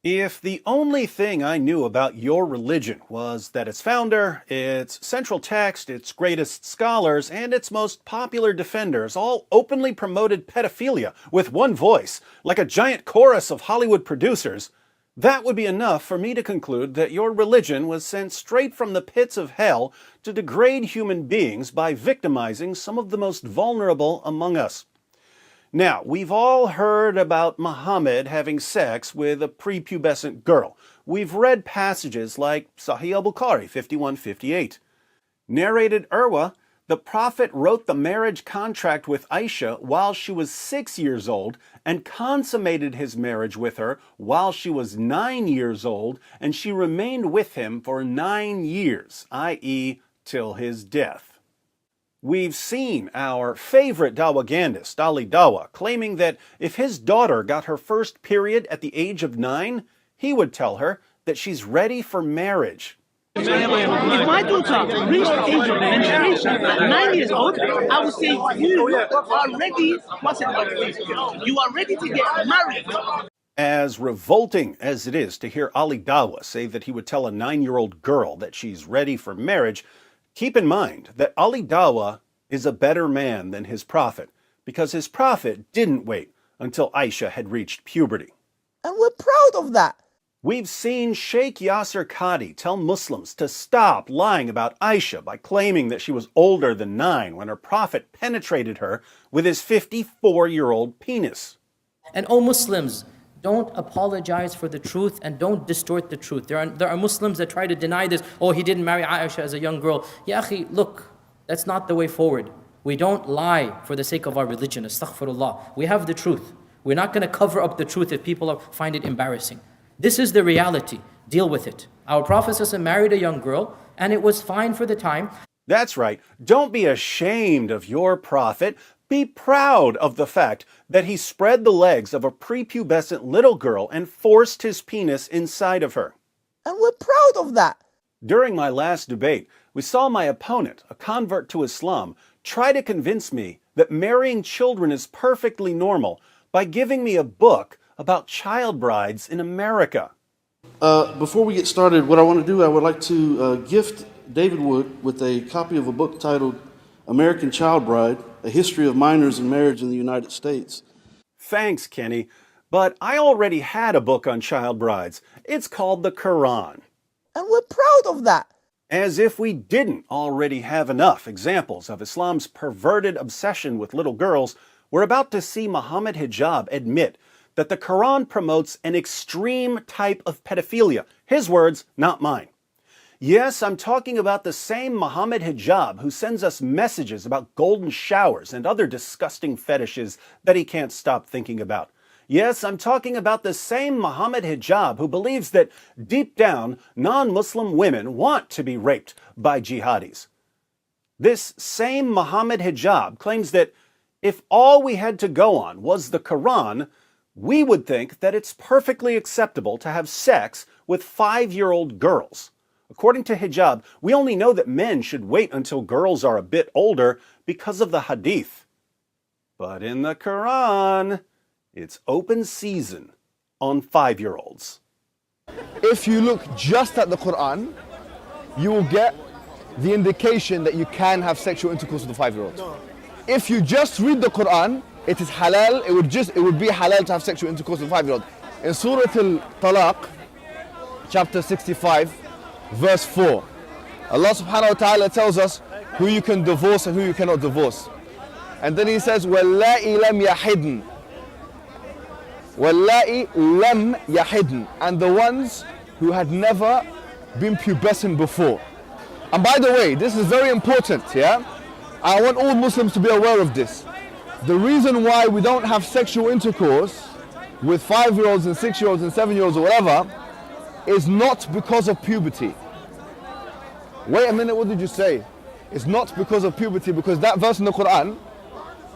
If the only thing I knew about your religion was that its founder, its central text, its greatest scholars, and its most popular defenders all openly promoted pedophilia with one voice, like a giant chorus of Hollywood producers, that would be enough for me to conclude that your religion was sent straight from the pits of hell to degrade human beings by victimizing some of the most vulnerable among us. Now, we've all heard about Mohammed having sex with a prepubescent girl. We've read passages like Sahih al-Bukhari 5158. Narrated Urwa, the Prophet wrote the marriage contract with Aisha while she was 6 years old and consummated his marriage with her while she was 9 years old, and she remained with him for 9 years, i.e., till his death. We've seen our favorite dawagandist, Ali Dawa, claiming that if his daughter got her first period at the age of 9, he would tell her that she's ready for marriage. If my daughter reached the age of menstruation at 9 years old, I would say you are ready. You are ready to get married. As revolting as it is to hear Ali Dawa say that he would tell a 9-year-old girl that she's ready for marriage, keep in mind that Ali Dawa is a better man than his prophet, because his prophet didn't wait until Aisha had reached puberty. And we're proud of that. We've seen Sheikh Yasser Qadi tell Muslims to stop lying about Aisha by claiming that she was older than 9 when her prophet penetrated her with his 54-year-old penis. And oh Muslims, don't apologize for the truth and don't distort the truth. There are Muslims that try to deny this. Oh, he didn't marry Aisha as a young girl. Ya akhi, look, that's not the way forward. We don't lie for the sake of our religion. Astaghfirullah. We have the truth. We're not going to cover up the truth if people find it embarrassing. This is the reality. Deal with it. Our Prophet ﷺ married a young girl and it was fine for the time. That's right. Don't be ashamed of your prophet. Be proud of the fact that he spread the legs of a prepubescent little girl and forced his penis inside of her. And we're proud of that. During my last debate, we saw my opponent, a convert to Islam, try to convince me that marrying children is perfectly normal by giving me a book about child brides in America. Before we get started, what I want to do, I would like to gift David Wood with a copy of a book titled American Child Bride, A History of Minors and Marriage in the United States. Thanks, Kenny, but I already had a book on child brides. It's called the Quran. And we're proud of that. As if we didn't already have enough examples of Islam's perverted obsession with little girls, we're about to see Mohammed Hijab admit that the Quran promotes an extreme type of pedophilia. His words, not mine. Yes, I'm talking about the same Mohammed Hijab who sends us messages about golden showers and other disgusting fetishes that he can't stop thinking about. Yes, I'm talking about the same Mohammed Hijab who believes that deep down, non-Muslim women want to be raped by jihadis. This same Mohammed Hijab claims that if all we had to go on was the Quran, we would think that it's perfectly acceptable to have sex with 5-year-old girls. According to Hijab, we only know that men should wait until girls are a bit older because of the hadith. But in the Quran, it's open season on 5-year-olds. If you look just at the Quran, you will get the indication that you can have sexual intercourse with a 5-year-old. If you just read the Quran, it is halal, it would be halal to have sexual intercourse with a 5-year-old. In Surah Al-Talaq, chapter 65, verse 4, Allah subhanahu wa ta'ala tells us who you can divorce and who you cannot divorce. And then he says, وَاللَّائِ لَمْ يَحِدْنَ وَاللَّائِ لَمْ يَحِدْنَ, and the ones who had never been pubescent before. And by the way, this is very important, yeah? I want all Muslims to be aware of this. The reason why we don't have sexual intercourse with 5-year-olds and 6-year-olds and 7-year-olds or whatever is not because of puberty. Wait a minute, what did you say? It's not because of puberty, because that verse in the Quran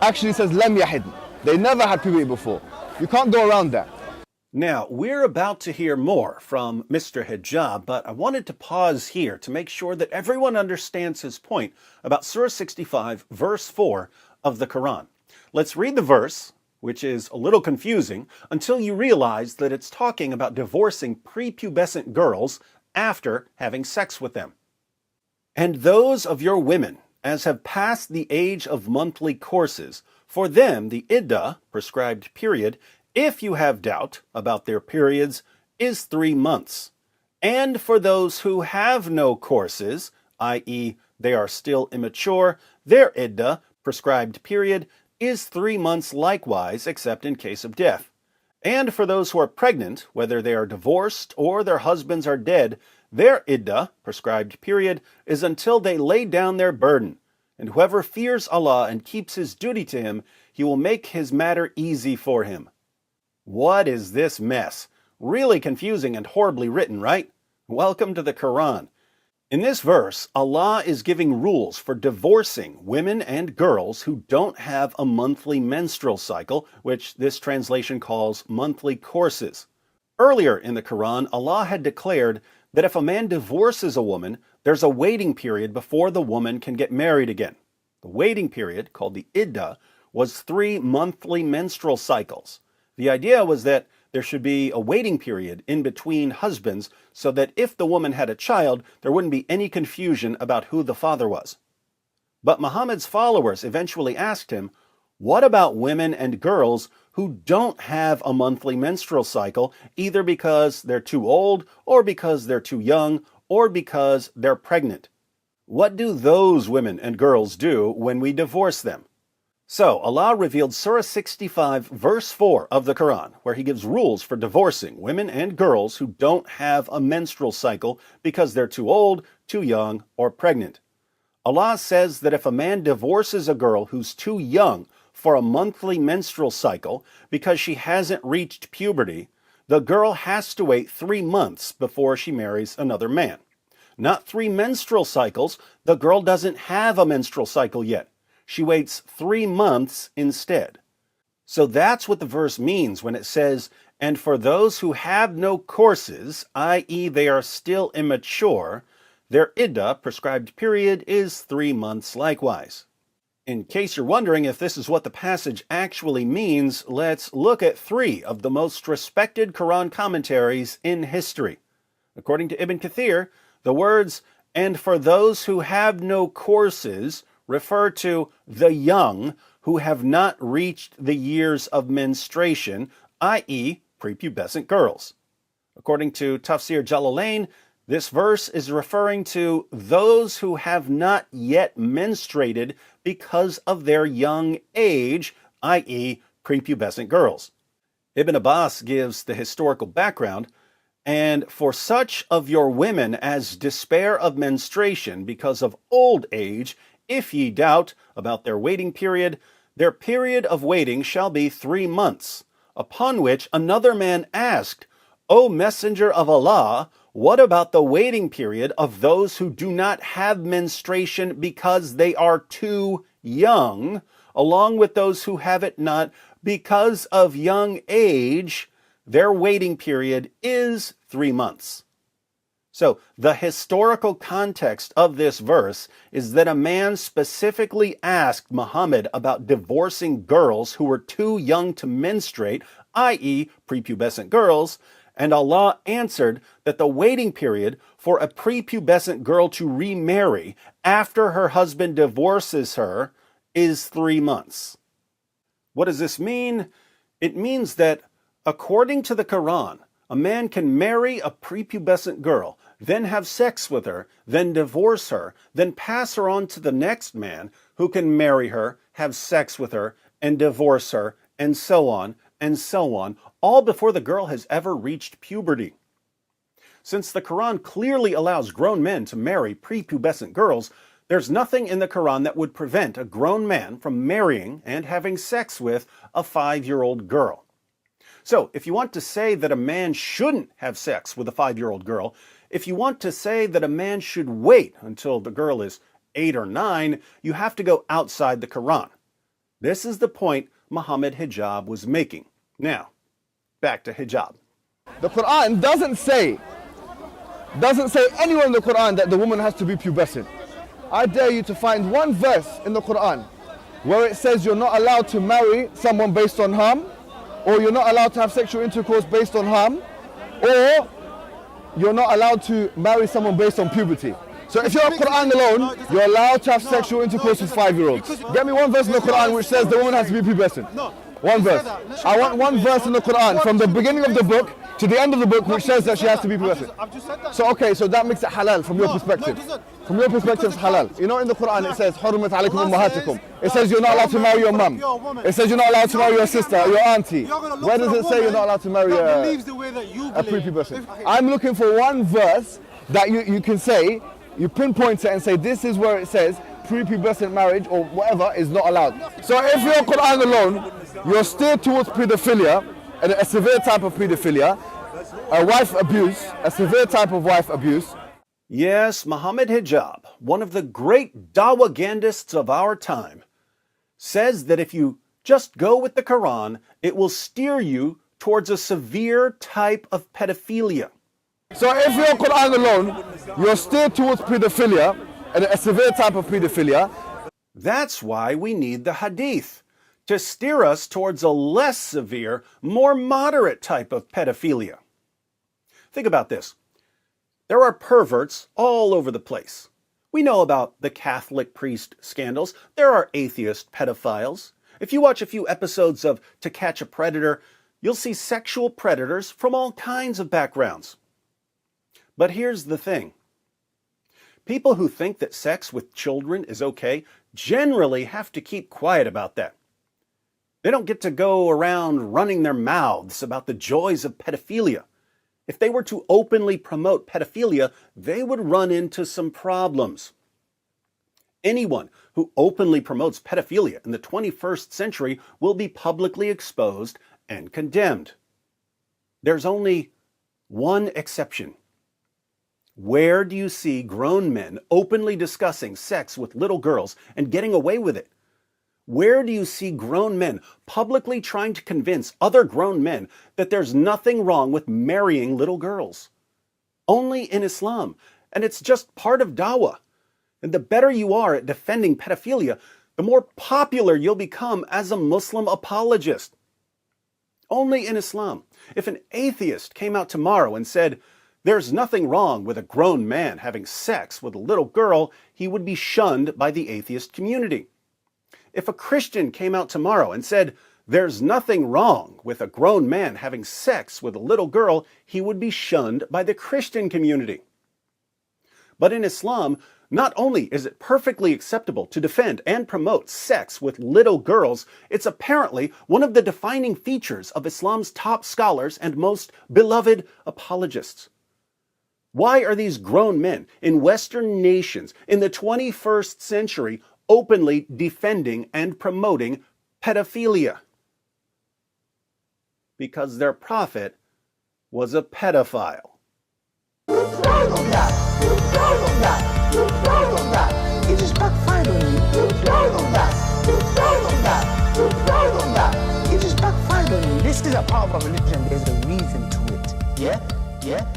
actually says lam yahid. They never had puberty before. You can't go around that. Now, we're about to hear more from Mr. Hijab, but I wanted to pause here to make sure that everyone understands his point about Surah 65, verse 4 of the Quran. Let's read the verse which is a little confusing until you realize that it's talking about divorcing prepubescent girls after having sex with them. And those of your women as have passed the age of monthly courses, for them the iddah, prescribed period, if you have doubt about their periods, is 3 months. And for those who have no courses, i.e., they are still immature, their iddah, prescribed period, is 3 months likewise, except in case of death. And for those who are pregnant, whether they are divorced or their husbands are dead, their iddah, prescribed period, is until they lay down their burden. And whoever fears Allah and keeps his duty to him, he will make his matter easy for him. What is this mess? Really confusing and horribly written, right? Welcome to the Quran. In this verse, Allah is giving rules for divorcing women and girls who don't have a monthly menstrual cycle, which this translation calls monthly courses. Earlier in the Quran, Allah had declared that if a man divorces a woman, there's a waiting period before the woman can get married again. The waiting period, called the iddah, was 3 monthly menstrual cycles. The idea was that there should be a waiting period in between husbands so that if the woman had a child, there wouldn't be any confusion about who the father was. But Muhammad's followers eventually asked him, what about women and girls who don't have a monthly menstrual cycle, either because they're too old, or because they're too young, or because they're pregnant? What do those women and girls do when we divorce them? So, Allah revealed Surah 65, verse 4 of the Quran, where He gives rules for divorcing women and girls who don't have a menstrual cycle because they're too old, too young, or pregnant. Allah says that if a man divorces a girl who's too young for a monthly menstrual cycle because she hasn't reached puberty, the girl has to wait 3 months before she marries another man. Not 3 menstrual cycles, the girl doesn't have a menstrual cycle yet. She waits 3 months instead. So that's what the verse means when it says, and for those who have no courses, i.e. they are still immature, their iddah, prescribed period, is 3 months likewise. In case you're wondering if this is what the passage actually means, let's look at 3 of the most respected Quran commentaries in history. According to Ibn Kathir, the words, and for those who have no courses, refer to the young who have not reached the years of menstruation, i.e. prepubescent girls. According to Tafsir Jalalain, this verse is referring to those who have not yet menstruated because of their young age, i.e. prepubescent girls. Ibn Abbas gives the historical background, and for such of your women as despair of menstruation because of old age, if ye doubt about their waiting period, their period of waiting shall be 3 months. Upon which another man asked, O Messenger of Allah, what about the waiting period of those who do not have menstruation because they are too young, along with those who have it not because of young age? Their waiting period is 3 months. So, the historical context of this verse is that a man specifically asked Muhammad about divorcing girls who were too young to menstruate, i.e. prepubescent girls, and Allah answered that the waiting period for a prepubescent girl to remarry after her husband divorces her is 3 months. What does this mean? It means that, according to the Quran, a man can marry a prepubescent girl, then have sex with her, then divorce her, then pass her on to the next man who can marry her, have sex with her, and divorce her, and so on, all before the girl has ever reached puberty. Since the Quran clearly allows grown men to marry prepubescent girls, there's nothing in the Quran that would prevent a grown man from marrying and having sex with a 5-year-old girl. So, if you want to say that a man shouldn't have sex with a 5-year-old girl, if you want to say that a man should wait until the girl is 8 or 9, you have to go outside the Quran. This is the point Muhammad Hijab was making. Now, back to Hijab. The Quran doesn't say anywhere in the Quran that the woman has to be pubescent. I dare you to find one verse in the Quran where it says you're not allowed to marry someone based on harm, or you're not allowed to have sexual intercourse based on harm, or you're not allowed to marry someone based on puberty. So if you're Quran alone, you're allowed to have sexual intercourse with 5-year-olds. Get me one verse in the Quran which says the woman has to be pubescent. One verse. I want one verse in the Quran from the beginning of the book to the end of the book which says that she has to be pubescent. So okay, so that makes it halal from your perspective. From your perspective, it's halal. You know, in the Quran it says, حُرِّمَتْ عَلَيْكُمْ أُمَّهَاتِكُمْ. It says you're not allowed to marry your mum. It says you're not allowed to marry your sister, your auntie. Where does it say you're not allowed to marry a prepubescent? I'm looking for one verse that you can say, you pinpoint it and say this is where it says prepubescent marriage or whatever is not allowed. So if you're Quran alone, you're steered towards pedophilia, and a severe type of pedophilia, a wife abuse, a severe type of wife abuse. Yes, Mohammed Hijab, one of the great dawagandists of our time, says that if you just go with the Quran, it will steer you towards a severe type of pedophilia. So if you're Quran alone, you're steered towards pedophilia, and a severe type of pedophilia. That's why we need the Hadith, to steer us towards a less severe, more moderate type of pedophilia. Think about this. There are perverts all over the place. We know about the Catholic priest scandals. There are atheist pedophiles. If you watch a few episodes of To Catch a Predator, you'll see sexual predators from all kinds of backgrounds. But here's the thing. People who think that sex with children is okay generally have to keep quiet about that. They don't get to go around running their mouths about the joys of pedophilia. If they were to openly promote pedophilia, they would run into some problems. Anyone who openly promotes pedophilia in the 21st century will be publicly exposed and condemned. There's only one exception. Where do you see grown men openly discussing sex with little girls and getting away with it? Where do you see grown men publicly trying to convince other grown men that there's nothing wrong with marrying little girls? Only in Islam, and it's just part of dawah. And the better you are at defending pedophilia, the more popular you'll become as a Muslim apologist. Only in Islam. If an atheist came out tomorrow and said, there's nothing wrong with a grown man having sex with a little girl, he would be shunned by the atheist community. If a Christian came out tomorrow and said, there's nothing wrong with a grown man having sex with a little girl, he would be shunned by the Christian community. But in Islam, not only is it perfectly acceptable to defend and promote sex with little girls, it's apparently one of the defining features of Islam's top scholars and most beloved apologists. Why are these grown men in Western nations in the 21st century openly defending and promoting pedophilia? Because their prophet was a pedophile. You're proud of that. You're proud of that. You're proud of that. It just backfired on you. You're proud of that. You're proud of that. You're proud of that. It just backfired on you. This is a part of our religion. There's a reason to it. Yeah?